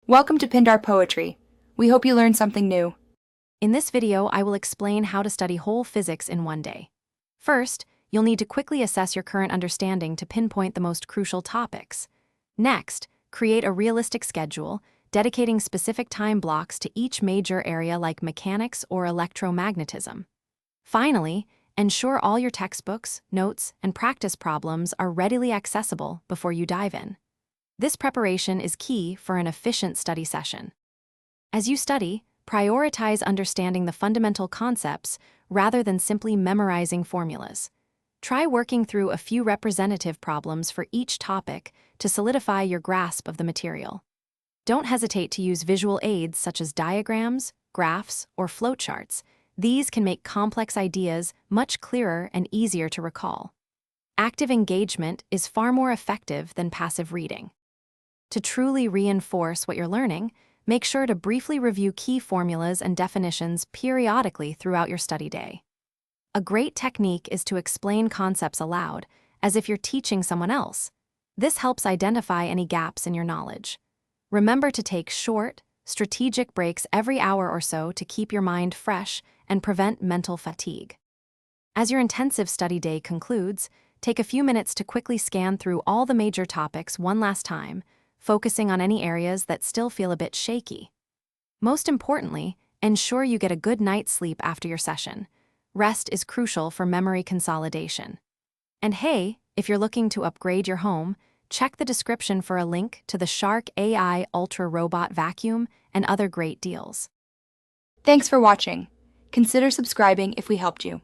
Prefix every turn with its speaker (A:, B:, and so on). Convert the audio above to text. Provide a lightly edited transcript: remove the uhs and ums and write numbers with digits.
A: Welcome to Pindar Poetry. We hope you learned something new.
B: In this video, I will explain how to study whole physics in one day. First, you'll need to quickly assess your current understanding to pinpoint the most crucial topics. Next, create a realistic schedule, dedicating specific time blocks to each major area like mechanics or electromagnetism. Finally, ensure all your textbooks, notes, and practice problems are readily accessible before you dive in. This preparation is key for an efficient study session. As you study, prioritize understanding the fundamental concepts rather than simply memorizing formulas. Try working through a few representative problems for each topic to solidify your grasp of the material. Don't hesitate to use visual aids such as diagrams, graphs, or flowcharts. These can make complex ideas much clearer and easier to recall. Active engagement is far more effective than passive reading. To truly reinforce what you're learning, make sure to briefly review key formulas and definitions periodically throughout your study day. A great technique is to explain concepts aloud, as if you're teaching someone else. This helps identify any gaps in your knowledge. Remember to take short, strategic breaks every hour or so to keep your mind fresh and prevent mental fatigue. As your intensive study day concludes, take a few minutes to quickly scan through all the major topics one last time, focusing on any areas that still feel a bit shaky. Most importantly, ensure you get a good night's sleep after your session. Rest is crucial for memory consolidation. And hey, if you're looking to upgrade your home, check the description for a link to the Shark AI Ultra Robot Vacuum and other great deals.
A: Thanks for watching. Consider subscribing if we helped you.